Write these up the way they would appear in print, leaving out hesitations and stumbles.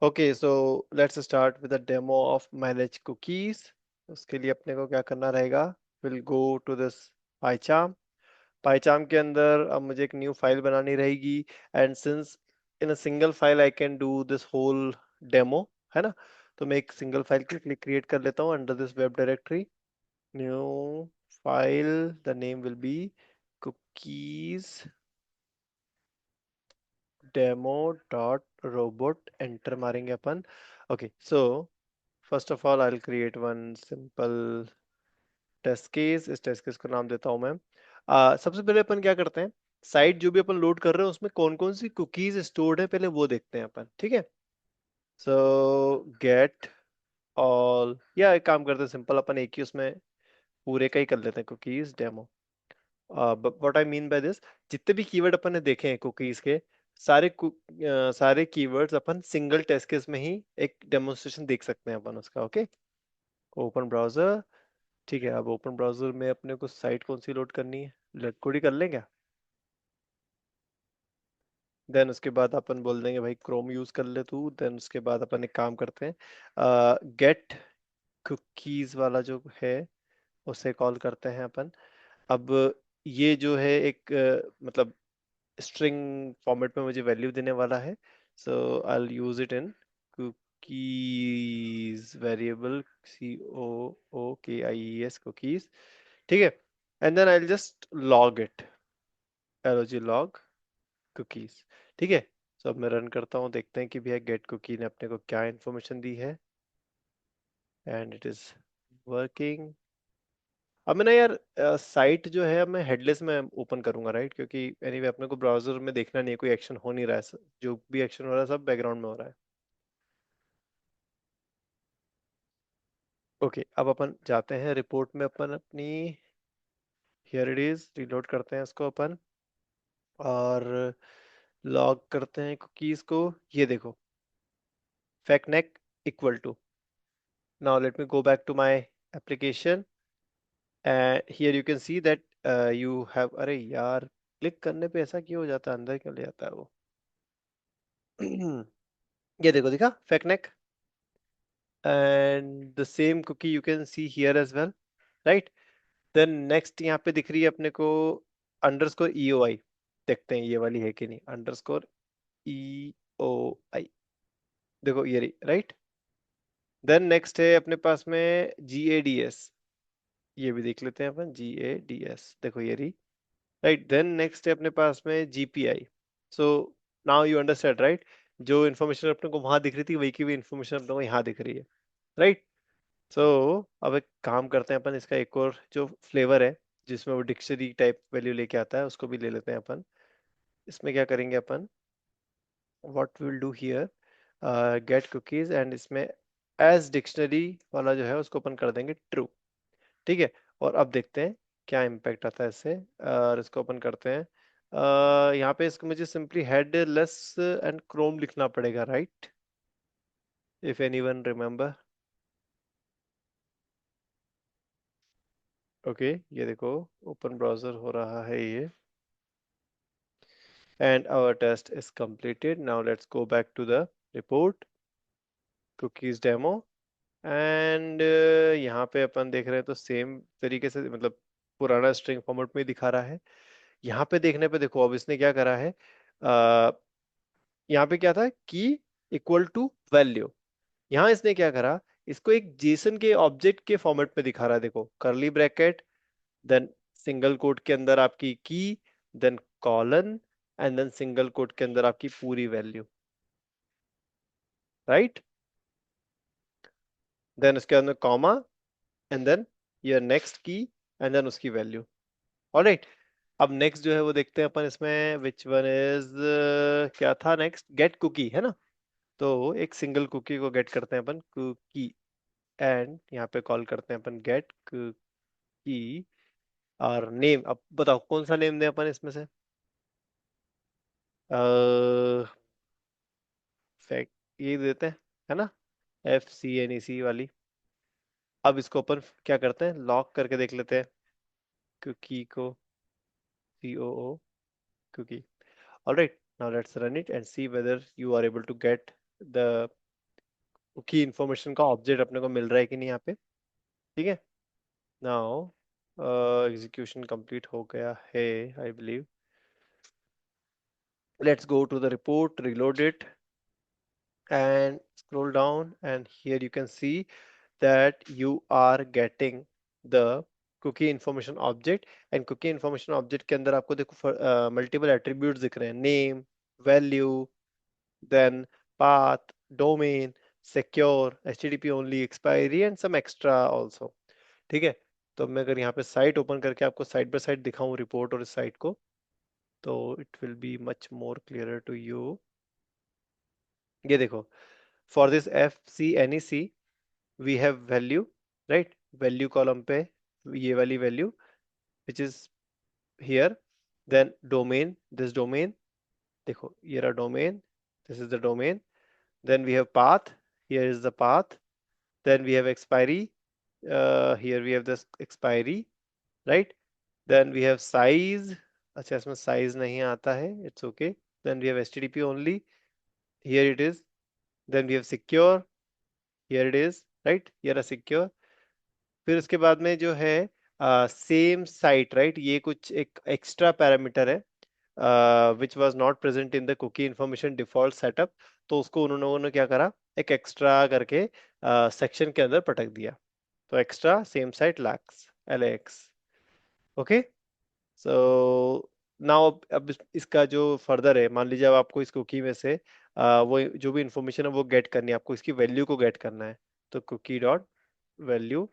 Okay, so let's start with the demo of manage cookies. उसके लिए अपने को क्या करना रहेगा? Will go to this PyCharm. PyCharm के अंदर अब मुझे एक न्यू फाइल बनानी रहेगी, and since in a single file I can do this whole demo, है ना? तो मैं एक सिंगल फाइल क्रिएट कर लेता हूँ under this web directory. New file, the name will be cookies demo dot robot. Enter मारेंगे अपन। Okay, so first of all I will create one simple test case. इस टेस्ट केस को नाम देता हूं मैं। सबसे पहले अपन क्या करते हैं, साइट जो भी अपन लोड कर रहे हैं उसमें कौन कौन सी कुकीज स्टोर्ड है पहले वो देखते हैं अपन, ठीक है? सो गेट ऑल, या एक काम करते हैं सिंपल, अपन एक ही उसमें पूरे का ही कर लेते हैं, cookies demo. What I mean by this, जितने भी कीवर्ड अपन ने देखे हैं कुकीज के, सारे कीवर्ड्स अपन सिंगल टेस्ट केस में ही एक डेमोन्स्ट्रेशन देख सकते हैं अपन उसका। Okay, open browser. ठीक है, अब ओपन ब्राउजर में अपने को साइट कौन सी लोड करनी है, लेट कोड ही कर लें क्या? देन उसके बाद अपन बोल देंगे भाई क्रोम यूज कर ले तू। देन उसके बाद अपन एक काम करते हैं, गेट कुकीज वाला जो है उसे कॉल करते हैं अपन। अब ये जो है एक मतलब स्ट्रिंग फॉर्मेट में मुझे वैल्यू देने वाला है। So I will use it in cookies variable, COOKIES cookies. ठीक है, and then I will just log it, LOG log cookies. ठीक है, सो अब मैं रन करता हूँ, देखते हैं कि भैया गेट कुकी ने अपने को क्या इन्फॉर्मेशन दी है। And it is working. अब मैं ना यार, साइट जो है अब मैं हेडलेस में ओपन करूंगा, राइट? क्योंकि एनीवे अपने को ब्राउजर में देखना नहीं है, कोई एक्शन हो नहीं रहा है, जो भी एक्शन हो रहा है सब बैकग्राउंड में हो रहा है। ओके, अब अपन जाते हैं रिपोर्ट में, अपन अपनी हियर इट इज रीलोड करते हैं इसको अपन, और लॉग करते हैं कुकीज को। ये देखो, फैक्टनेक equal to. Now let me go back to my application, here you can see that you have, अरे यार क्लिक करने पे ऐसा क्यों हो जाता है, अंदर क्यों ले जाता है वो? ये देखो, दिखा फैक्टनेक, and the same cookie you can see here as well, right? Then next यहाँ पे दिख रही है अपने को अंडरस्कोर EOI। देखते हैं ये वाली है कि नहीं, अंडरस्कोर EOI। देखो ये रही, राइट? देन नेक्स्ट है अपने पास में GADS। ये भी देख लेते हैं अपन, GADS, देखो ये रही, राइट? देन नेक्स्ट है अपने पास में GPI। So now you understand, right? जो इन्फॉर्मेशन अपने को वहां दिख रही थी वही की भी इन्फॉर्मेशन अपने को यहाँ दिख रही है, राइट? सो अब एक काम करते हैं अपन, इसका एक और जो फ्लेवर है जिसमें वो डिक्शनरी टाइप वैल्यू लेके आता है उसको भी ले लेते हैं अपन। इसमें क्या करेंगे अपन, what will do here, get cookies, and इसमें एज डिक्शनरी वाला जो है उसको अपन कर देंगे ट्रू। ठीक है, और अब देखते हैं क्या इम्पैक्ट आता है इससे। और इसको अपन करते हैं, यहाँ पे इसको मुझे सिंपली हेडलेस एंड क्रोम लिखना पड़ेगा, right? If anyone remember. Okay, ये देखो ओपन ब्राउजर हो रहा है ये, and our test is completed. Now let's go back to the report, cookies demo, and यहाँ पे अपन देख रहे हैं तो सेम तरीके से, मतलब पुराना स्ट्रिंग फॉर्मेट में ही दिखा रहा है। यहाँ पे देखने पे देखो, अब इसने क्या करा है, अ, यहाँ पे क्या था की इक्वल टू वैल्यू, यहाँ इसने क्या करा, इसको एक जेसन के ऑब्जेक्ट के फॉर्मेट में दिखा रहा है। देखो करली ब्रैकेट, देन सिंगल कोट के अंदर आपकी key, then colon, and then single quote के अंदर आपकी पूरी वैल्यू, राइट? देन उसके अंदर comma, and then your next key, and then उसकी वैल्यू। ऑलराइट, अब नेक्स्ट जो है वो देखते हैं अपन इसमें, विच वन इज, क्या था नेक्स्ट, गेट कुकी है ना? तो एक सिंगल कुकी को गेट करते हैं अपन, कुकी, एंड यहाँ पे कॉल करते हैं अपन गेट कुकी, और नेम, अब बताओ कौन सा नेम दें अपन इसमें से? फैक्ट, ये देते हैं, है ना? FCNEC वाली। अब इसको अपन क्या करते हैं, लॉक करके देख लेते हैं कुकी को, COO cookie. All right, now let's run it and see whether you are able to get the की इंफॉर्मेशन का ऑब्जेक्ट अपने को मिल रहा है कि नहीं यहाँ पे। ठीक है, नाउ एग्जीक्यूशन कंप्लीट हो गया है I believe. Let's go to the report, reload it and scroll down, and here you can see that you are getting the cookie information object। and cookie information object के अंदर आपको देखो multiple attributes दिख रहे हैं, name, value, then path, domain, secure, http only, expiry and some extra also। ठीक है, तो मैं अगर यहाँ पे साइट ओपन करके आपको साइड बाय साइड दिखाऊं रिपोर्ट और इस साइट को, तो it will be much more clearer to you. ये देखो, for this F C N E C we have value, right, value column पे ये वाली value which is here. Then domain, this domain, देखो ये रहा domain, this is the domain. Then we have path, here is the path. Then we have expiry, here we have the expiry, right. Then we have size, अच्छा इसमें size नहीं आता है, it's okay. Then we have HTTP only, here it is. Then we have secure, here it is, right, here a secure. फिर उसके बाद में जो है सेम साइट, राइट, ये कुछ एक एक्स्ट्रा पैरामीटर है which was not present in the cookie information default setup. तो उसको उन्होंने क्या करा, एक एक्स्ट्रा करके सेक्शन के अंदर पटक दिया। तो extra same site lakhs, LAX। Okay, so now अब इसका जो फर्दर है, मान लीजिए अब आपको इस कुकी में से वो जो भी इंफॉर्मेशन है वो गेट करनी है, आपको इसकी वैल्यू को गेट करना है। तो कुकी डॉट वैल्यू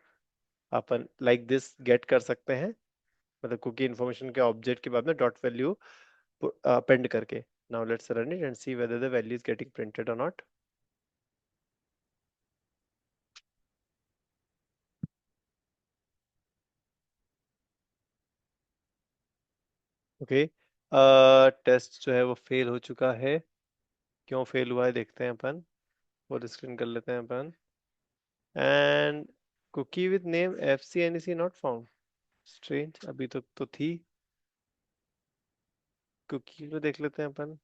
अपन लाइक दिस गेट कर सकते हैं, मतलब कुकी इन्फॉर्मेशन के ऑब्जेक्ट के बाद में डॉट वैल्यू अपेंड करके। Now let's run it and see whether the value is getting printed और नॉट। ओके, टेस्ट जो है वो फेल हो चुका है। क्यों फेल हुआ है देखते हैं अपन, वो स्क्रीन कर लेते हैं अपन। And cookie with name FCNEC not found, strange, अभी तो थी। कुकी को देख लेते हैं अपन।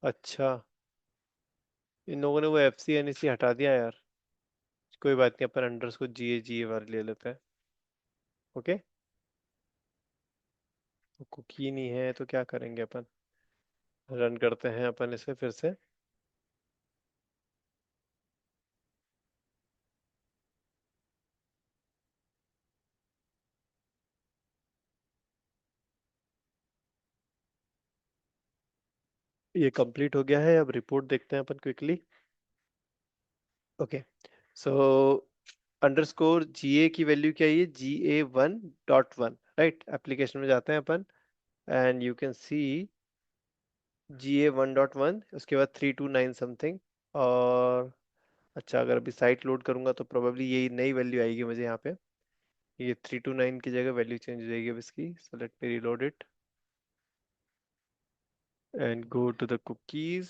अच्छा, इन लोगों ने वो FCNEC हटा दिया यार। कोई बात नहीं, अपन अंडर को GA वाले ले लेते हैं। ओके, कुकी नहीं है तो क्या करेंगे अपन, रन करते हैं अपन इसे फिर से। ये कंप्लीट हो गया है, अब रिपोर्ट देखते हैं अपन quickly. Okay, so underscore GA की वैल्यू क्या है, ये GA1.1, राइट। एप्लीकेशन में जाते हैं अपन and you can see GA1.1, उसके बाद 329 समथिंग। और अच्छा, अगर अभी साइट लोड करूंगा तो प्रोबेबली यही नई वैल्यू आएगी मुझे यहाँ पे। ये 329 की जगह वैल्यू चेंज हो जाएगी अब इसकी। So let me reload it and go to the cookies,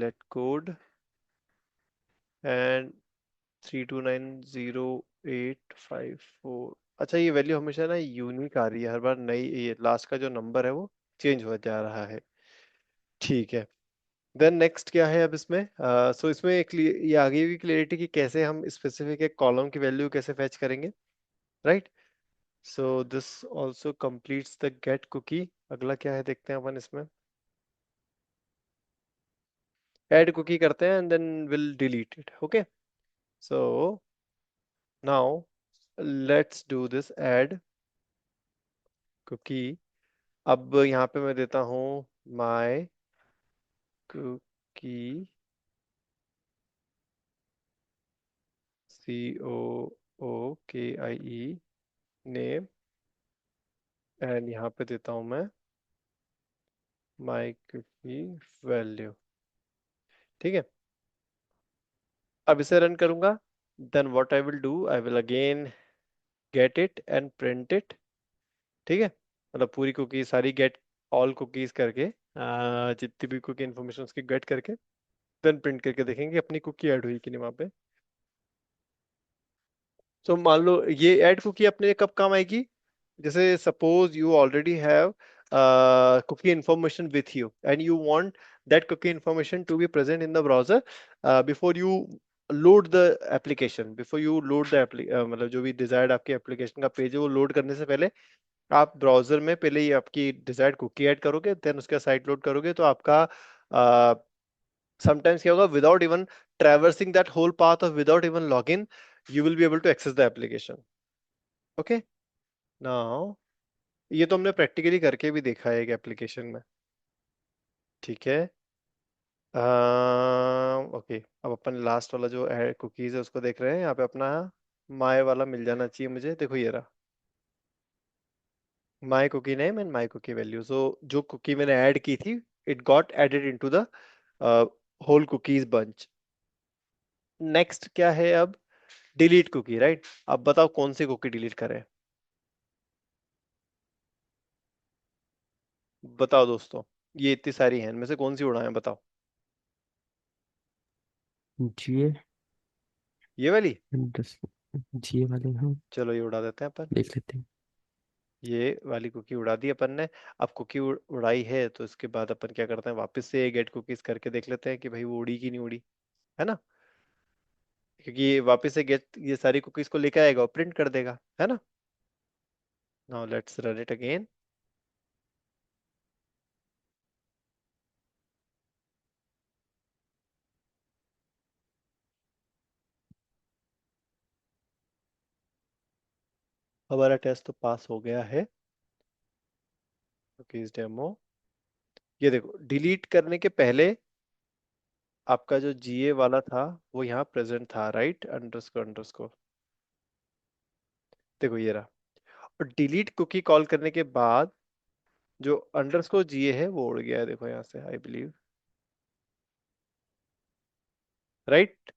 let code and 3290854। अच्छा, ये वैल्यू हमेशा ना यूनिक आ रही है हर बार, नई, ये लास्ट का जो नंबर है वो चेंज हो जा रहा है। ठीक है, देन नेक्स्ट क्या है अब इसमें, सो इसमें एक ये आगे भी क्लियरिटी की कैसे हम स्पेसिफिक एक कॉलम की वैल्यू कैसे फैच करेंगे, right. So this also completes the get cookie. अगला क्या है देखते हैं अपन इसमें, ऐड कुकी करते हैं and then will delete it. Okay, so now let's do this add cookie. अब यहाँ पे मैं देता हूँ my cookie, COOKIE name, and यहाँ पे देता हूँ मैं माय कुकी वैल्यू। ठीक है, अब इसे रन करूंगा। Then what I will do, I will again get it and print it. ठीक है, मतलब पूरी कुकी सारी गेट, ऑल कुकीज करके जितनी भी कुकी इन्फॉर्मेशन उसकी गेट करके देन प्रिंट करके देखेंगे अपनी कुकी ऐड हुई कि नहीं वहां पे। तो मान लो ये ऐड कुकी अपने कब काम आएगी, जैसे suppose you already have cookie information with you, and you want that cookie information to be present in the browser before you load the application, before you load the मतलब जो भी desired आपके application का page है वो load करने से पहले आप ब्राउजर में पहले ही आपकी डिजायर्ड कुकी ऐड करोगे, देन उसका साइट लोड करोगे, तो आपका समटाइम्स क्या होगा, without even traversing that whole path of without even log in, you will be able to access the application. Okay, now ये तो हमने प्रैक्टिकली करके भी देखा है एक एप्लीकेशन में, ठीक है। ओके, अब अपन लास्ट वाला जो है कुकीज है उसको देख रहे हैं। यहाँ पे अपना माय वाला मिल जाना चाहिए मुझे, देखो ये रहा my cookie name and my cookie value. So जो कुकी मैंने ऐड की थी, it got added into the whole cookies bunch. Next क्या है अब, डिलीट कुकी, राइट। अब बताओ कौन सी कुकी डिलीट करें, बताओ दोस्तों, ये इतनी सारी हैं, इनमें से कौन सी उड़ाएं, बताओ। जीए। ये वाली, जीए वाले हम चलो ये उड़ा देते हैं अपन। देख लेते हैं। ये वाली कुकी उड़ा दी अपन ने। अब कुकी उड़ाई है तो इसके बाद अपन क्या करते हैं, वापस से गेट कुकीज करके देख लेते हैं कि भाई वो उड़ी कि नहीं उड़ी, है ना। क्योंकि ये वापस से गेट ये सारी कुकीज को लेके आएगा और प्रिंट कर देगा, है ना। Now let's run it again. हमारा टेस्ट तो पास हो गया है। कुकीज डेमो, ये देखो डिलीट करने के पहले आपका जो जीए वाला था वो यहाँ प्रेजेंट था, राइट, अंडरस्कोर अंडरस्कोर, देखो ये रहा। और डिलीट कुकी कॉल करने के बाद जो अंडरस्कोर जीए है वो उड़ गया है, देखो यहाँ से, आई बिलीव, राइट।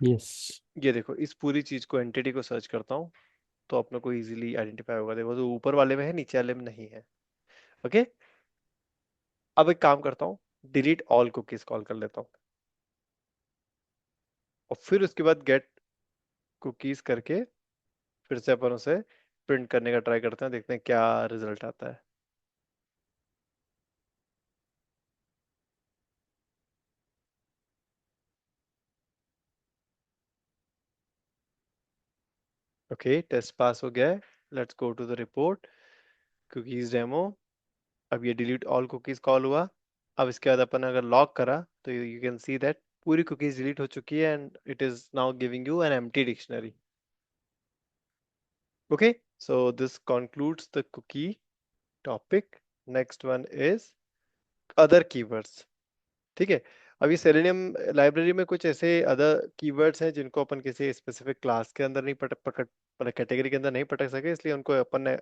यस। ये देखो इस पूरी चीज को, एंटिटी को सर्च करता हूँ तो अपने को इजीली आइडेंटिफाई होगा, देखो तो ऊपर वाले में है नीचे वाले में नहीं है। ओके, अब एक काम करता हूँ, डिलीट ऑल कुकीज कॉल कर लेता हूँ और फिर उसके बाद गेट कुकीज करके फिर से अपन उसे प्रिंट करने का ट्राई करते हैं, देखते हैं क्या रिजल्ट आता है। ओके, टेस्ट पास हो गया है। Let's go to the report, cookies demo. अब ये डिलीट ऑल कुकीज कॉल हुआ। अब इसके बाद अपन अगर लॉग करा तो यू कैन सी दैट पूरी कुकीज डिलीट हो चुकी है and it is now giving you an empty dictionary. Okay, so this concludes the cookie topic. Next one is other keywords. ठीक है, अभी सेलेनियम लाइब्रेरी में कुछ ऐसे अदर कीवर्ड्स हैं जिनको अपन किसी स्पेसिफिक क्लास के अंदर नहीं पटक पकड़ मतलब कैटेगरी के अंदर नहीं पटक सके, इसलिए उनको अपन ने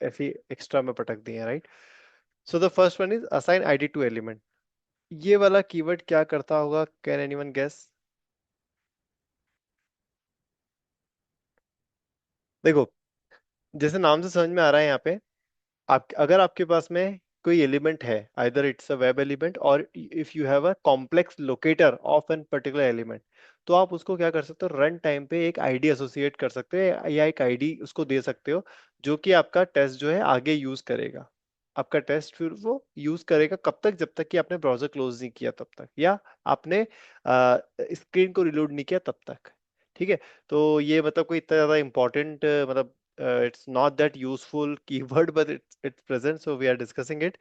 ऐसी एक्स्ट्रा में पटक दिए हैं, right. So the first one is assign ID to element. ये वाला कीवर्ड क्या करता होगा, कैन एनीवन गेस। देखो, जैसे नाम से समझ में आ रहा है यहाँ पे, आप अगर आपके पास में कोई एलिमेंट है, either it's a web element और if you have a complex locator of an particular element, तो आप उसको क्या कर सकते हो, रन टाइम पे एक आईडी एसोसिएट कर सकते हो या एक आईडी उसको दे सकते हो, जो कि आपका टेस्ट जो है आगे यूज करेगा। आपका टेस्ट फिर वो यूज करेगा कब तक, जब तक कि आपने ब्राउजर क्लोज नहीं किया तब तक, या आपने स्क्रीन को रिलोड नहीं किया तब तक। ठीक है, तो ये मतलब कोई इतना ज्यादा इंपॉर्टेंट मतलब it's not that useful keyword but it's present so we are discussing it।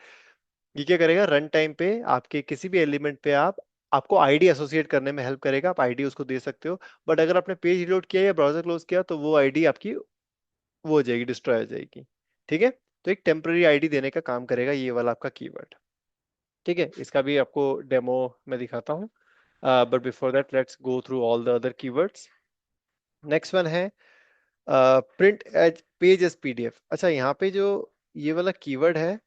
ये क्या करेगा, रन टाइम पे आपके किसी भी एलिमेंट पे आपको आईडी एसोसिएट करने में हेल्प करेगा, आप आईडी उसको दे सकते हो। बट अगर आपने पेज रिलोड किया या ब्राउजर क्लोज किया तो वो आईडी आपकी वो हो जाएगी, डिस्ट्रॉय हो जाएगी। ठीक है, तो एक टेम्पररी आईडी देने का काम करेगा ये वाला आपका कीवर्ड। ठीक है, इसका भी आपको डेमो में दिखाता हूँ, but before that let's go through all the other keywords. Next one है print as page as PDF. अच्छा, यहाँ पे जो ये वाला कीवर्ड है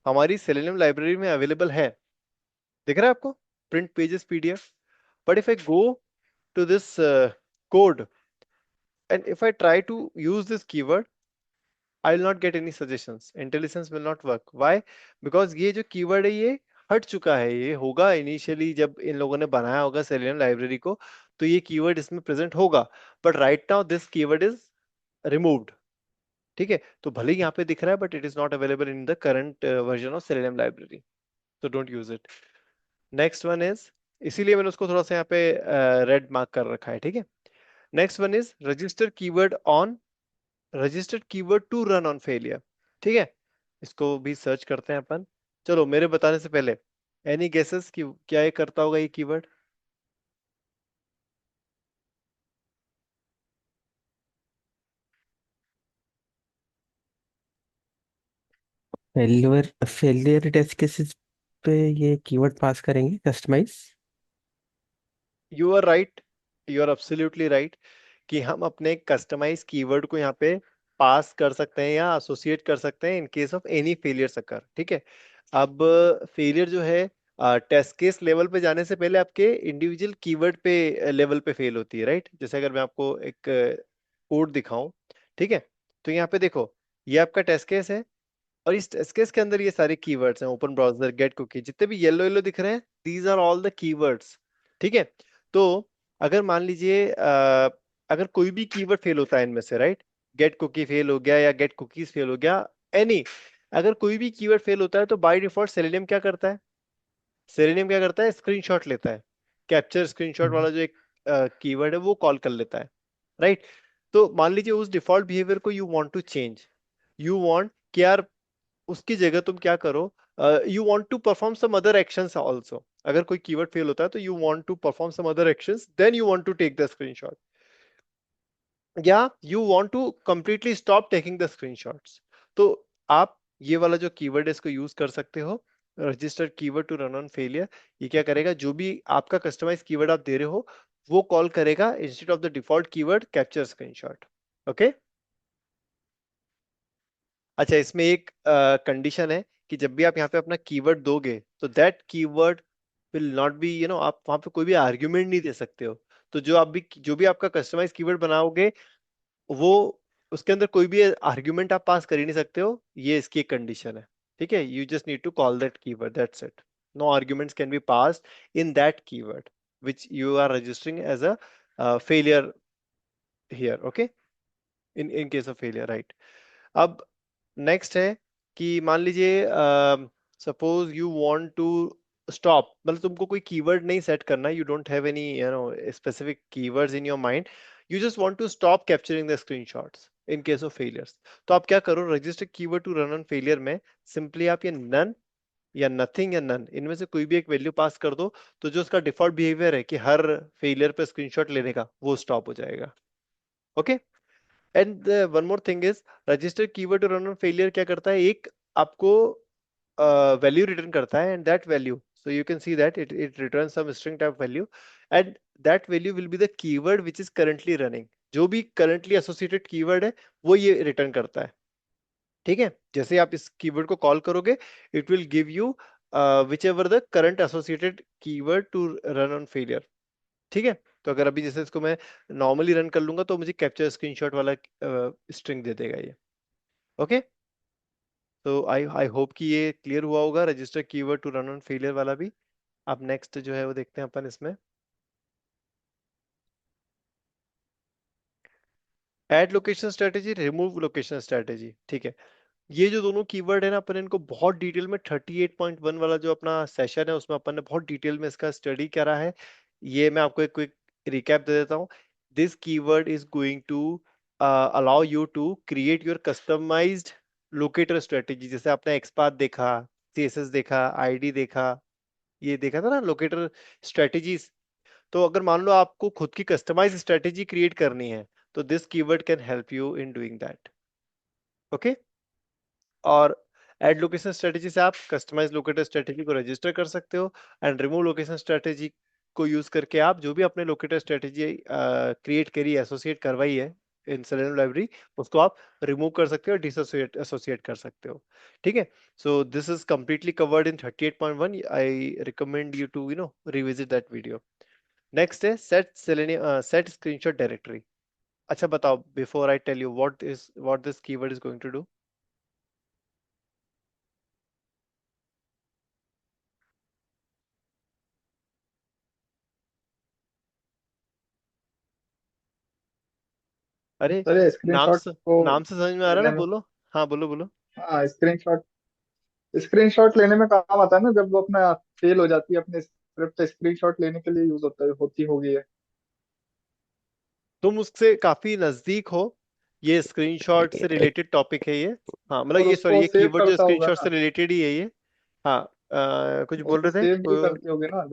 हमारी सेलेनियम लाइब्रेरी में अवेलेबल है, दिख रहा है आपको, print pages PDF. But if I go to this code and if I try to use this keyword, I will not get any suggestions, intelligence will not work. Why? Because ये जो keyword है ये हट चुका है, ये होगा initially जब इन लोगों ने बनाया होगा सेलेनियम लाइब्रेरी को, तो ये कीवर्ड इसमें प्रेजेंट होगा, but right now this keyword is removed. ठीक है, तो भले ही यहाँ पे दिख रहा है but it is not available in the current version of Selenium library, तो don't use it. Next one is, इसीलिए मैंने उसको थोड़ा सा यहाँ पे रेड मार्क कर रखा है, ठीक है। Next one is register keyword on, registered keyword to run on failure, ठीक है। इसको भी सर्च करते हैं अपन। चलो मेरे बताने से पहले एनी गेसेस कि क्या ये करता होगा ये keyword? Failure failure test cases पे ये कीवर्ड पास करेंगे, customize. You are right, you are absolutely right कि हम अपने कस्टमाइज कीवर्ड को यहाँ पे पास कर सकते हैं या एसोसिएट कर सकते हैं in case of any failure occur, ठीक है। अब फेलियर जो है टेस्ट केस लेवल पे जाने से पहले आपके इंडिविजुअल कीवर्ड पे लेवल पे फेल होती है, राइट। जैसे अगर मैं आपको एक कोड दिखाऊं, ठीक है, तो यहाँ पे देखो, ये आपका टेस्ट केस है और इस टेस्ट केस के अंदर ये सारे कीवर्ड्स हैं, ओपन ब्राउजर, गेट कुकी, जितने भी येलो येलो दिख रहे हैं, these are all the keywords, ठीक है। तो अगर मान लीजिए अगर कोई भी कीवर्ड फेल होता है इनमें से, राइट, गेट कुकी फेल हो गया या गेट कुकीज फेल हो गया, एनी, अगर कोई भी कीवर्ड फेल होता है तो बाय डिफॉल्ट सेलेनियम क्या करता है, सेलेनियम क्या करता है, स्क्रीनशॉट लेता है, कैप्चर स्क्रीनशॉट वाला जो एक कीवर्ड है वो कॉल कर लेता है, राइट। तो मान लीजिए उस डिफॉल्ट बिहेवियर को you want to change, you want कि यार उसकी जगह तुम क्या करो, you want to perform some other actions also, अगर कोई कीवर्ड फेल होता है तो you want to perform some other actions, then you want to take the screenshot, या you want to completely stop taking the screenshots. तो आप ये वाला जो कीवर्ड है इसको यूज कर सकते हो, registered keyword to run on failure. ये क्या करेगा, जो भी आपका कस्टमाइज कीवर्ड आप दे रहे हो वो कॉल करेगा instead of the default keyword capture screenshot. Okay. अच्छा, इसमें एक कंडीशन है कि जब भी आप यहाँ पे अपना कीवर्ड दोगे तो that keyword will not be, आप वहां पे कोई भी आर्ग्यूमेंट नहीं दे सकते हो। तो जो भी आपका कस्टमाइज कीवर्ड बनाओगे वो, उसके अंदर कोई भी आर्ग्यूमेंट आप पास कर ही नहीं सकते हो, ये इसकी एक कंडीशन है, ठीक है। You just need to call that keyword, that's it. No arguments can be passed in that keyword which you are registering as a failure here, okay, in case of failure, right। अब next है कि मान लीजिए suppose you want to stop, मतलब तुमको कोई keyword नहीं set करना, you don't have any specific keywords in your mind, you just want to stop capturing the screenshots in case of failures. तो आप क्या करो, register keyword to run on failure में सिंपली आप ये नन या नथिंग या नन, इनमें से कोई भी एक वैल्यू पास कर दो, तो जो उसका डिफॉल्ट बिहेवियर है कि हर फेलियर पे स्क्रीनशॉट लेने का, वो स्टॉप हो जाएगा। Okay. And one more thing is, register keyword to run on failure क्या करता है, एक आपको वैल्यू रिटर्न करता है, and that value, so you can see that it returns some string type value, and that value will be the keyword which is currently running। जो भी currently associated keyword है वो ये रिटर्न करता है, ठीक है। जैसे आप इस कीवर्ड को कॉल करोगे it will give you whichever the current associated keyword to run on failure, ठीक है। तो अगर अभी जैसे इसको मैं नॉर्मली रन कर लूंगा तो मुझे कैप्चर स्क्रीनशॉट वाला स्ट्रिंग दे देगा ये। ओके। तो आई होप कि ये क्लियर हुआ होगा register keyword to run on failure वाला भी। अब नेक्स्ट जो है वो देखते हैं अपन इसमें, add location strategy, remove location strategy, ठीक है। ये जो दोनों कीवर्ड है ना, अपन इनको बहुत डिटेल में 38.1 वाला जो अपना सेशन है उसमें अपन ने बहुत डिटेल में इसका स्टडी करा है। ये मैं आपको एक क्विक रिकैप दे देता हूँ। This keyword is going to allow you to create your customized locator strategy. जैसे आपने एक्सपाथ देखा, सीएसएस देखा, आईडी देखा, ये देखा था ना लोकेटर स्ट्रेटेजीज। तो अगर मान लो आपको खुद की कस्टमाइज स्ट्रेटेजी क्रिएट करनी है तो this keyword can help you in doing that. Okay. और ऐड लोकेशन स्ट्रेटेजी से आप कस्टमाइज लोकेटर स्ट्रेटेजी को रजिस्टर कर सकते हो, एंड रिमूव लोकेशन स्ट्रेटेजी को यूज करके आप जो भी अपने लोकेटर स्ट्रेटेजी क्रिएट करी, एसोसिएट करवाई है इन सेलेनियम लाइब्रेरी, उसको आप रिमूव कर सकते हो, डिसोसिएट एसोसिएट कर सकते हो, ठीक है। So this is completely covered in 38.1। I recommend you to revisit that video. Next है set Selenium set screenshot directory. अच्छा बताओ, before I tell you what this keyword is going to do. अरे sir नाम screenshot से, को नाम से समझ में आ रहा है ना, लेने में, बोलो। हाँ बोलो बोलो। हाँ स्क्रीनशॉट, स्क्रीनशॉट लेने में काम आता है ना, जब वो अपना फेल हो जाती है अपने स्क्रिप्ट, स्क्रीनशॉट लेने के लिए यूज होता है, होती होगी ये। तुम उससे काफी नजदीक हो, ये स्क्रीनशॉट से रिलेटेड टॉपिक है ये। हाँ मतलब और ये, सॉरी, उसको ये सेव कीवर्ड जो करता होगा स्क्रीनशॉट से ना, रिलेटेड ही है ये। हाँ, कुछ बोल उसको रहे थे सेव भी करती होगी ना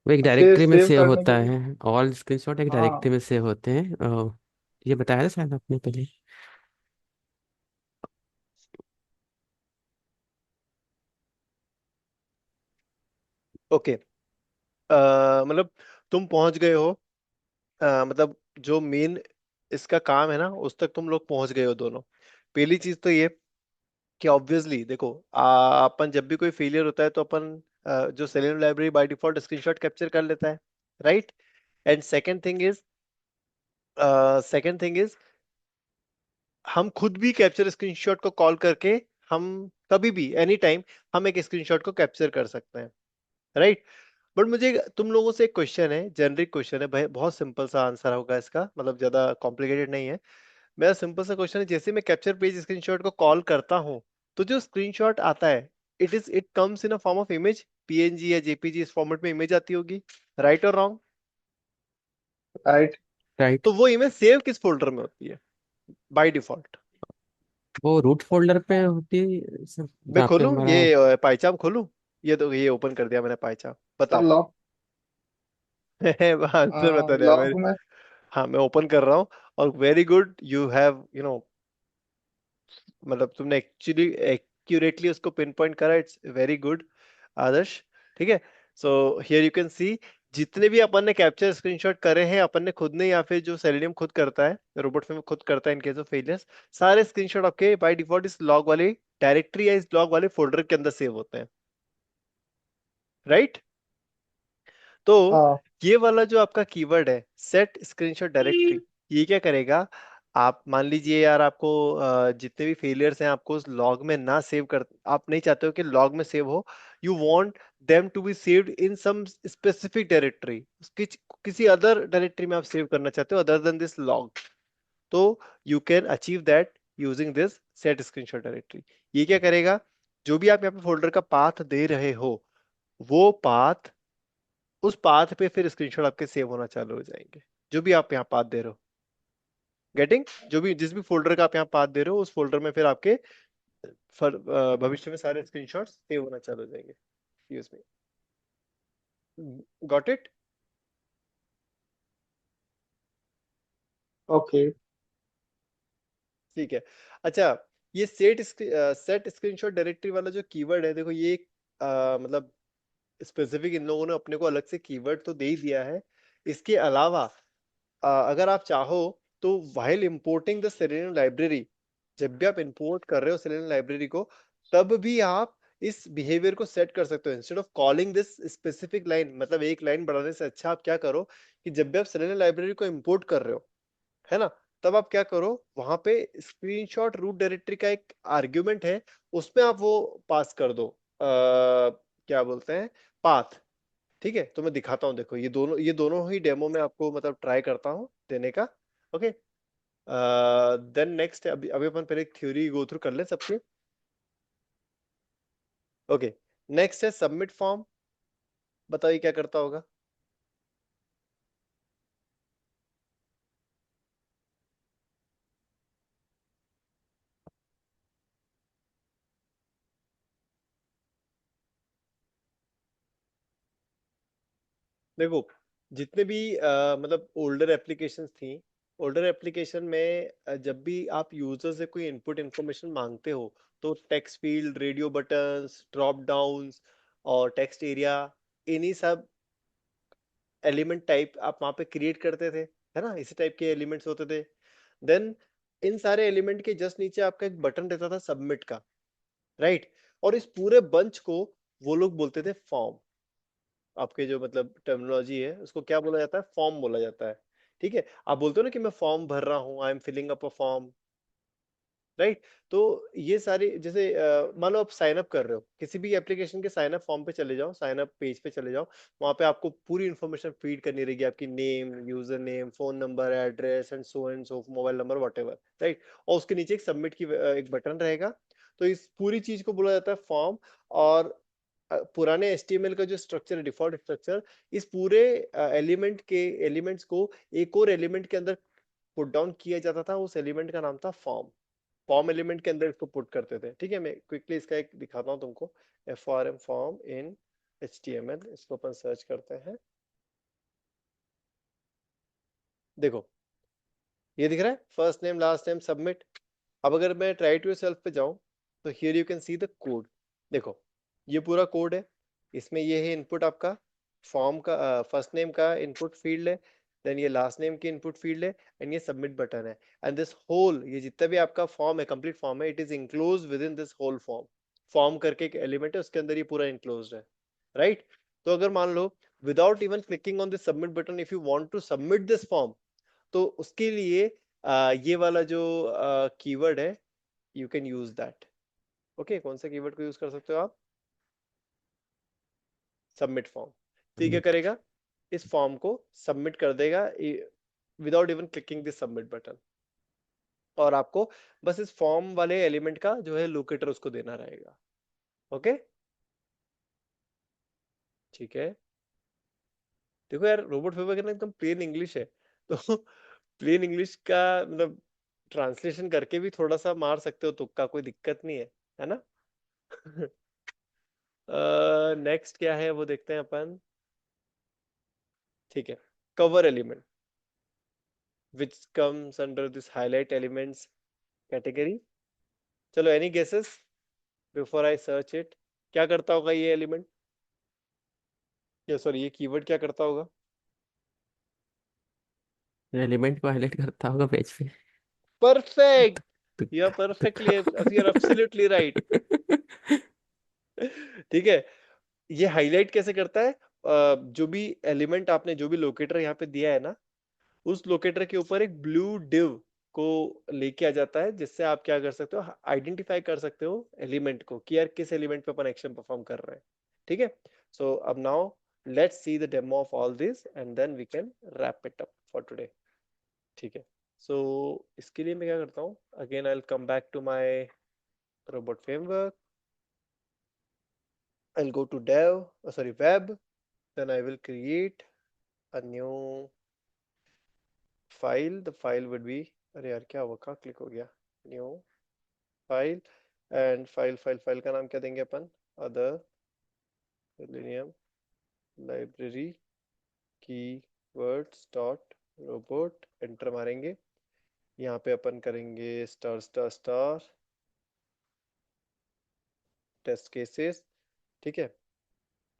वो एक हाँ। डायरेक्टरी में हाँ। सेव हाँ। करने के हाँ। लिए। ऑल स्क्रीनशॉट एक डायरेक्टरी हाँ। में सेव होते हैं। ये बताया था शायद आपने पहले। ओके, मतलब तुम पहुंच गए हो, मतलब जो मेन इसका काम है ना, उस तक तुम लोग पहुंच गए हो दोनों। पहली चीज तो ये कि ऑब्वियसली देखो, अपन जब भी कोई फेलियर होता है तो अपन जो selenium library by default screenshot capture कर लेता है, right. And second thing is हम खुद भी कैप्चर स्क्रीनशॉट को कॉल करके हम कभी भी एनी टाइम हम एक स्क्रीनशॉट को कैप्चर कर सकते हैं, राइट। बट मुझे तुम लोगों से एक क्वेश्चन है, जेनरिक क्वेश्चन है भाई, बहुत सिंपल सा आंसर होगा इसका, मतलब ज्यादा कॉम्प्लिकेटेड नहीं है। मेरा सिंपल सा क्वेश्चन है, जैसे मैं कैप्चर पेज स्क्रीनशॉट को कॉल करता हूं, तो जो स्क्रीनशॉट आता है, it comes in a form of image, PNG या जेपीजी, इस फॉर्मेट में इमेज आती होगी, राइट और रॉन्ग। राइट। राइट। तो वो इमेज सेव किस फोल्डर में होती है बाय डिफॉल्ट। वो रूट फोल्डर पे होती है सर, मैं जहाँ पे खोलूं हमारा। ये पाइचाम खोलूं, ये तो ये ओपन कर दिया मैंने पाइचाम, सर बताओ। लॉग, आंसर बता दिया मैंने। लॉग में। हाँ मैं ओपन कर रहा हूँ, और वेरी गुड, यू हैव मतलब तुमने एक्चुअली एक्यूरेटली उसको पिन पॉइंट करा, इट्स वेरी गुड आदर्श। ठीक है, सो हियर यू कैन सी, जितने भी अपन ने कैप्चर स्क्रीनशॉट करे हैं अपन ने खुद ने, या फिर जो सेलेनियम खुद करता है, रोबोट में खुद करता है इन केस ऑफ फेलियर्स, सारे स्क्रीनशॉट आपके बाय डिफॉल्ट इस लॉग वाले डायरेक्टरी या इस लॉग वाले फोल्डर के अंदर सेव होते हैं, राइट। तो हाँ। ये वाला जो आपका कीवर्ड है, सेट स्क्रीनशॉट डायरेक्टरी, ये क्या करेगा, आप मान लीजिए यार आपको जितने भी फेलियर्स हैं आपको उस लॉग में ना सेव कर, आप नहीं चाहते हो कि लॉग में सेव हो, you want them to be saved in some specific directory, किसी अदर डायरेक्टरी में आप सेव करना चाहते हो अदर देन दिस लॉग, तो you can achieve that using this set screenshot directory. ये क्या करेगा, जो भी आप यहाँ पे फोल्डर का पाथ दे रहे हो, वो पाथ, उस पाथ पे फिर स्क्रीनशॉट आपके सेव होना चालू हो जाएंगे, जो भी आप यहाँ पाथ दे रहे हो, गेटिंग, जो भी जिस भी फोल्डर का आप यहाँ पाथ दे रहे हो उस फोल्डर में फिर आपके भविष्य में सारे स्क्रीनशॉट्स सेव होना चालू हो जाएंगे। Excuse me, got it. Okay. ठीक है। अच्छा, ये सेट स्क्रीनशॉट डायरेक्टरी वाला जो कीवर्ड है, देखो ये मतलब स्पेसिफिक इन लोगों ने अपने को अलग से कीवर्ड तो दे ही दिया है। इसके अलावा अगर आप चाहो तो while importing the selenium library, जब भी आप इंपोर्ट कर रहे हो सेलेनियम लाइब्रेरी को, तब भी आप इस बिहेवियर को सेट कर सकते हो, instead of calling this specific line, मतलब एक लाइन बढ़ाने से अच्छा आप क्या करो कि जब भी आप सेलेनियम लाइब्रेरी को इंपोर्ट कर रहे हो, है ना, तब आप क्या करो, वहां पे स्क्रीनशॉट रूट डायरेक्टरी का एक आर्ग्यूमेंट है, उसमें आप वो पास कर दो, क्या बोलते हैं, पाथ। ठीक है, तो मैं दिखाता हूँ, देखो ये दोनों ही डेमो में आपको मतलब ट्राई करता हूँ देने का। ओके, देन नेक्स्ट, अभी अभी अपन पहले थ्योरी गो थ्रू कर ले सबके। ओके, नेक्स्ट है सबमिट फॉर्म, बताइए क्या करता होगा। देखो, जितने भी मतलब ओल्डर एप्लीकेशंस थी, ओल्डर एप्लीकेशन में जब भी आप यूजर से कोई इनपुट इंफॉर्मेशन मांगते हो, तो text field, radio buttons, drop downs और टेक्स्ट एरिया, इन्हीं सब एलिमेंट टाइप आप वहां पे क्रिएट करते थे, है ना, इसी टाइप के एलिमेंट्स होते थे। देन इन सारे एलिमेंट के जस्ट नीचे आपका एक बटन रहता था सबमिट का, राइट। और इस पूरे बंच को वो लोग बोलते थे फॉर्म, आपके जो मतलब टर्मिनोलॉजी है उसको क्या बोला जाता है, फॉर्म बोला जाता है। ठीक है, आप बोलते हो ना कि मैं फॉर्म भर रहा हूँ, I am filling up a form, right. तो ये सारी, जैसे मान लो आप साइन अप कर रहे हो किसी भी एप्लीकेशन के, साइन अप फॉर्म पे चले जाओ, साइन अप पेज पे चले जाओ, वहां पे आपको पूरी इंफॉर्मेशन फीड करनी रहेगी, आपकी name, user name, phone number, address and so mobile number whatever, right. और उसके नीचे एक सबमिट की एक बटन रहेगा। तो इस पूरी चीज को बोला जाता है फॉर्म। और पुराने HTML का जो स्ट्रक्चर है, डिफॉल्ट स्ट्रक्चर, इस पूरे एलिमेंट्स को एक और एलिमेंट के अंदर पुट डाउन किया जाता था, उस एलिमेंट का नाम था फॉर्म। फॉर्म एलिमेंट के अंदर इसको पुट करते थे, ठीक है। मैं क्विकली इसका एक दिखाता हूँ तुमको। FRM फॉर्म इन HTML, इसको अपन सर्च करते हैं। देखो ये दिख रहा है, first name last name submit. अब अगर मैं ट्राई टू योरसेल्फ पे जाऊं, तो here you can see the code. देखो ये पूरा कोड है, इसमें ये है इनपुट आपका फॉर्म का, फर्स्ट नेम का इनपुट फील्ड है, देन ये लास्ट नेम की इनपुट फील्ड है, एंड ये सबमिट बटन है। एंड दिस होल, ये जितना भी आपका फॉर्म है, कंप्लीट फॉर्म है, it is enclose with in this whole form. Form करके एक एलिमेंट है, उसके अंदर ये पूरा इंक्लोज है, राइट। तो अगर मान लो without even clicking on this submit button, if you want to submit this form, तो उसके लिए ये वाला जो कीवर्ड है, you can use that. Okay, कौन सा कीवर्ड को यूज कर सकते हो आप? Submit form. तो ये क्या सबमिट। करेगा, इस फॉर्म को सबमिट कर देगा without even clicking this submit button. और आपको बस इस फॉर्म वाले एलिमेंट का जो है लोकेटर उसको देना रहेगा। ओके, ठीक है। देखो यार, रोबोट फेवर करना एकदम प्लेन इंग्लिश है, तो प्लेन इंग्लिश का मतलब ट्रांसलेशन करके भी थोड़ा सा मार सकते हो तुक्का, कोई दिक्कत नहीं है ना। नेक्स्ट क्या है वो देखते हैं अपन। ठीक है, cover element, which comes under this highlight elements category। चलो, any guesses before I search it? क्या करता होगा ये एलिमेंट, या सॉरी ये कीवर्ड क्या करता होगा? एलिमेंट को हाईलाइट करता होगा पेज पे। परफेक्ट, यू आर तुक्का परफेक्टली, तुक्का। You are absolutely right. ठीक है, ये हाईलाइट कैसे करता है? जो भी एलिमेंट आपने, जो भी लोकेटर यहाँ पे दिया है ना, उस लोकेटर के ऊपर एक ब्लू डिव को लेके आ जाता है, जिससे आप क्या कर सकते हो, आइडेंटिफाई कर सकते हो एलिमेंट को, कि यार किस एलिमेंट पे अपन एक्शन परफॉर्म कर रहे हैं। ठीक है, सो अब now let's see the demo of all this and then we can wrap it up for today. ठीक है, सो इसके लिए मैं क्या करता हूँ, again I will come back to my robot framework. I'll go to dev, sorry, web, then I will create a new file. The file would be, अरे यार क्या हुआ, कहाँ क्लिक हो गया, न्यू फाइल, एंड फाइल का नाम क्या देंगे अपन? Other Selenium library keywords dot robot, enter मारेंगे। यहाँ पे अपन करेंगे star star star test cases. ठीक है,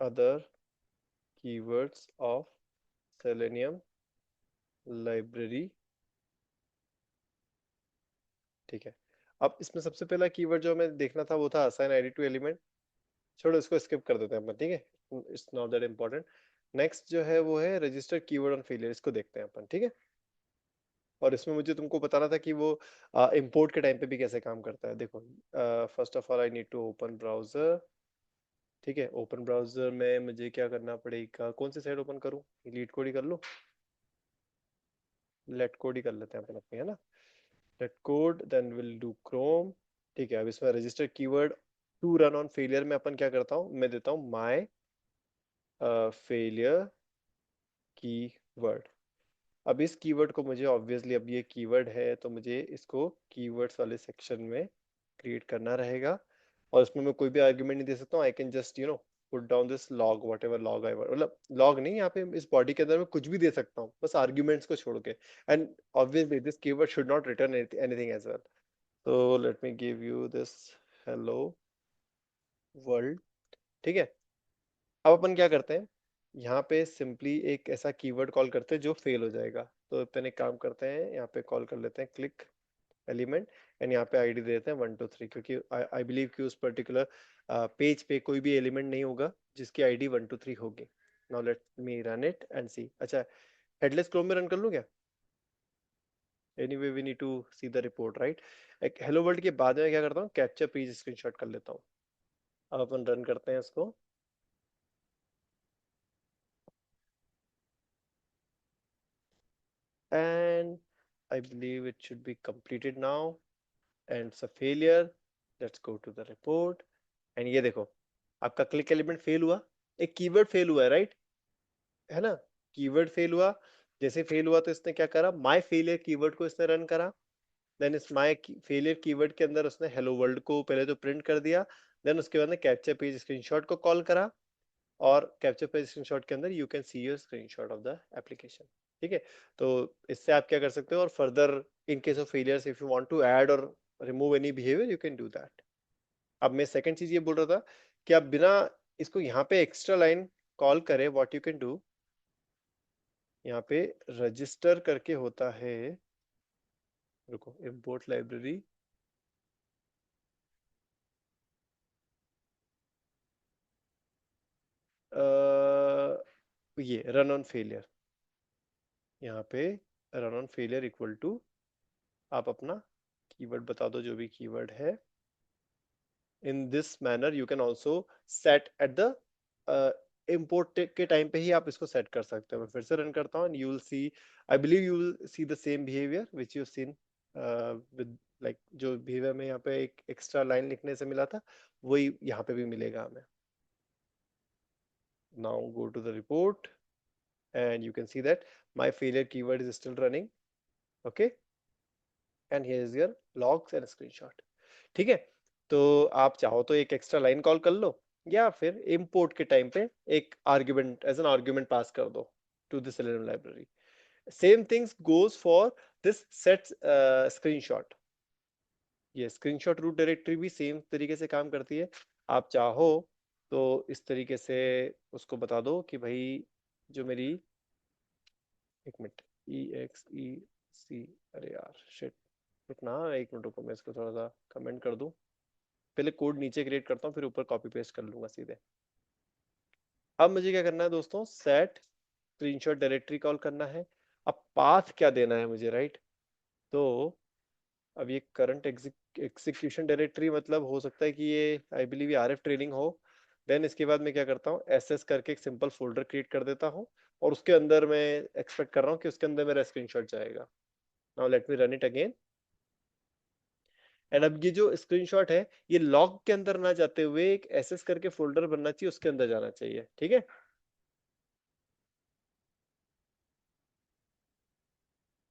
other keywords of Selenium library. ठीक है, अब इसमें सबसे पहला कीवर्ड जो हमें देखना था वो था असाइन आईडी टू एलिमेंट। छोड़ो, इसको स्किप कर देते हैं अपन, ठीक है, it's not that important. Next जो है वो है रजिस्टर कीवर्ड ऑन फेलियर, इसको देखते हैं अपन, ठीक है। और इसमें मुझे तुमको बताना था कि वो इंपोर्ट के टाइम पे भी कैसे काम करता है। देखो, first of all I need to open browser. ठीक है, ओपन ब्राउजर में मुझे क्या करना पड़ेगा, कौन सी साइड ओपन करूँ, लीड कोड ही कर लो, लेट कोड ही कर लेते हैं अपन अपनी, है ना। Let code, then will do Chrome. ठीक है, अब इसमें register keyword to run on failure में अपन क्या करता हूँ, मैं देता हूँ माय फेलियर कीवर्ड। अब इस कीवर्ड को मुझे ऑब्वियसली, अब ये कीवर्ड है तो मुझे इसको कीवर्ड्स वाले सेक्शन में क्रिएट करना रहेगा। और इसमें मैं कोई भी आर्ग्यूमेंट नहीं दे सकता हूँ, I can just put down this log, what ever log I, मतलब लॉग नहीं, यहाँ पे इस बॉडी के अंदर मैं कुछ भी दे सकता हूँ, बस आर्ग्यूमेंट्स को छोड़ के। And obviously this keyword should not return anything as well. तो let me give you this hello world. ठीक है, अब अपन क्या करते हैं, यहाँ पे सिंपली एक ऐसा कीवर्ड कॉल करते हैं जो फेल हो जाएगा। तो अपन एक काम करते हैं, यहाँ पे कॉल कर लेते हैं क्लिक एलिमेंट, एंड यहाँ पे आईडी दे देते हैं 1 2 3, क्योंकि आई बिलीव कि उस पर्टिकुलर पेज पे कोई भी एलिमेंट नहीं होगा जिसकी आईडी 1 2 3 होगी। Now let me run it and see. अच्छा, हेडलेस क्रोम में रन कर लूँ क्या? Anyway we need to see the report, right? एक हेलो वर्ल्ड के बाद में क्या करता हूँ, कैप्चर पेज स्क्रीनशॉट कर लेता हूँ। अब अपन रन करते हैं इसको। And I believe it should be completed now. And it's a failure. Let's go to the report. And ये देखो, आपका क्लिक एलिमेंट फेल हुआ, एक कीवर्ड फेल हुआ है, राइट? है ना? कीवर्ड फेल हुआ। जैसे फेल हुआ तो इसने क्या करा, माय फेलियर कीवर्ड को इसने रन करा। Then is my failure keyword के अंदर उसने हेलो वर्ल्ड को पहले तो प्रिंट कर दिया। देन उसके बाद में कैप्चर पेज स्क्रीनशॉट को कॉल करा, और कैप्चर पेज स्क्रीनशॉट के अंदर you can see your screenshot of the application. ठीक है, तो इससे आप क्या कर सकते हो, और further in case of failures if you want to add और remove any behaviour you can do that. अब मैं सेकंड चीज ये बोल रहा था कि आप बिना इसको यहाँ पे एक्स्ट्रा लाइन कॉल करे, व्हाट यू कैन डू, यहाँ पे रजिस्टर करके होता है, रुको, इंपोर्ट लाइब्रेरी, ये रन ऑन फेलियर, यहाँ पे run on failure equal to, आप अपना कीवर्ड बता दो जो भी कीवर्ड है। In this manner you can also set at the import के टाइम पे ही आप इसको सेट कर सकते हो। मैं फिर से रन करता हूँ, you will see, I believe you will see the same behaviour which you seen with, like जो बिहेवियर में यहाँ पे एक एक्स्ट्रा लाइन लिखने से मिला था, वही यहाँ पे भी मिलेगा हमें। Now go to the report and you can see that my failure keyword is still running. Okay, and here is your logs and screenshot. ठीक है, तो आप चाहो तो एक एक्स्ट्रा लाइन कॉल कर लो, या फिर इंपोर्ट के टाइम पे एक argument as an argument pass कर दो to this LLM library. Same things goes for this set screenshot. ये स्क्रीनशॉट रूट डायरेक्टरी भी सेम तरीके से काम करती है। आप चाहो तो इस तरीके से उसको बता दो कि भाई जो मेरी, एक मिनट, ई एक्स ई सी, अरे यार शिट, रुकना, एक मिनट रुको, मैं इसको थोड़ा सा कमेंट कर दूं, पहले कोड नीचे क्रिएट करता हूँ फिर ऊपर कॉपी पेस्ट कर लूंगा सीधे। अब मुझे क्या करना है दोस्तों, सेट स्क्रीनशॉट डायरेक्टरी कॉल करना है। अब पाथ क्या देना है मुझे, राइट? तो अब ये करंट एग्जीक्यूशन डायरेक्टरी, मतलब हो सकता है कि ये आई बिलीव ये आरएफ ट्रेनिंग हो। देन इसके बाद मैं क्या करता हूँ, एसएस करके एक सिंपल फोल्डर क्रिएट कर देता हूँ, और उसके अंदर मैं एक्सपेक्ट कर रहा हूँ कि उसके अंदर मेरा स्क्रीनशॉट जाएगा। Now let me run it again. And अब ये जो स्क्रीनशॉट है, ये लॉग के अंदर ना जाते हुए एक एसएस करके फोल्डर बनना चाहिए, उसके अंदर जाना चाहिए। ठीक है,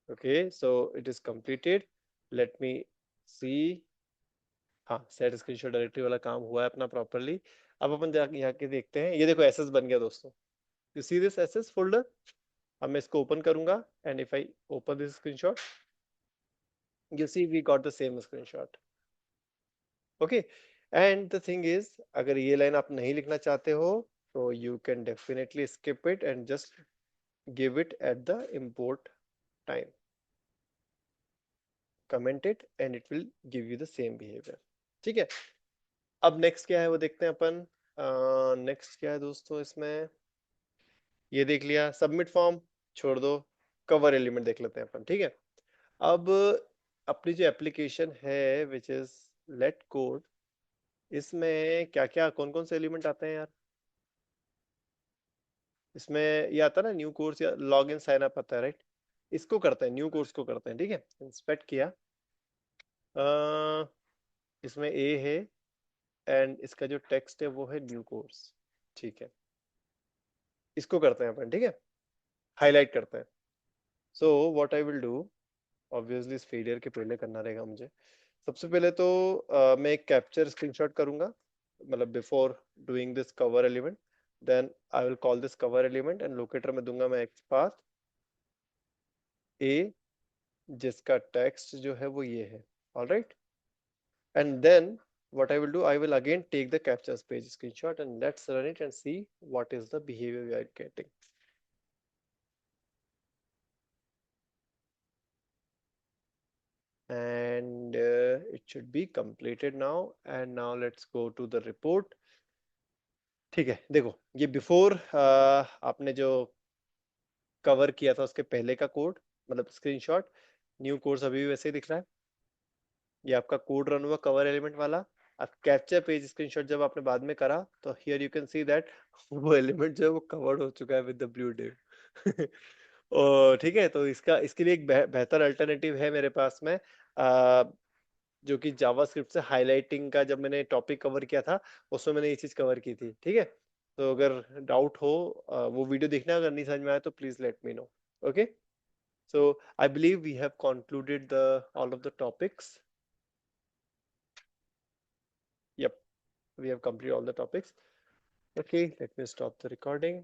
okay, so it is completed. Let me see, हाँ, सेट स्क्रीनशॉट डायरेक्टरी वाला काम हुआ है अपना प्रॉपरली। अब अपन जाके यहाँ के देखते हैं, ये देखो एसएस बन गया दोस्तों, you see this SS folder. अब मैं इसको ओपन करूंगा, and if I open this screenshot, you see we got the same screenshot. Okay, and the thing is, अगर ये लाइन आप नहीं लिखना चाहते हो तो you can definitely skip it and just give it at the import time, comment it and it will give you the same behavior। ठीक है, अब नेक्स्ट क्या है वो देखते हैं अपन। नेक्स्ट क्या है दोस्तों इसमें, ये देख लिया, सबमिट फॉर्म छोड़ दो, कवर एलिमेंट देख लेते हैं अपन। ठीक है, अब अपनी जो एप्लीकेशन है विच इज लेट कोड, इसमें क्या क्या कौन कौन से एलिमेंट आते हैं यार? इसमें ये आता है ना न्यू कोर्स या लॉग इन साइन अप आता है, राइट? इसको करते हैं, न्यू कोर्स को करते हैं। ठीक है, इंस्पेक्ट किया, इसमें ए है, एंड इसका जो टेक्स्ट है वो है न्यू कोर्स। ठीक है, इसको करते हैं अपन। ठीक है, हाईलाइट करते हैं। So what I will do, obviously इस फेलियर के पहले करना रहेगा मुझे। सबसे पहले तो मैं एक कैप्चर स्क्रीनशॉट करूंगा, मतलब before doing this cover element. Then I will call this cover element and locator में दूंगा मैं एक्स पाथ ए, जिसका टेक्स्ट जो है वो ये है। Alright, and then what I will do, I will again take the captures page screenshot and let's run it and see what is the behavior we are getting. And it should be completed now, and now let's go to the report। ठीक है, देखो ये before आपने जो cover किया था उसके पहले का कोड, मतलब स्क्रीनशॉट, न्यू कोर्स अभी भी वैसे ही दिख रहा है। ये आपका कोड रन हुआ कवर एलिमेंट वाला। अब कैप्चर पेज स्क्रीनशॉट जब आपने बाद में करा तो here you can see that वो एलिमेंट जो है वो कवर्ड हो चुका है विद द ब्लू div। और ठीक है, तो इसका इसके लिए एक बेहतर अल्टरनेटिव है मेरे पास में, जो कि जावास्क्रिप्ट से हाईलाइटिंग का जब मैंने टॉपिक कवर किया था उसमें मैंने ये चीज कवर की थी। ठीक है, तो अगर डाउट हो वो वीडियो देखना, अगर नहीं समझ में आया तो please let me know. Okay, so I believe we have concluded the all of the topics. Yep, we have completed all the topics. Okay, let me stop the recording.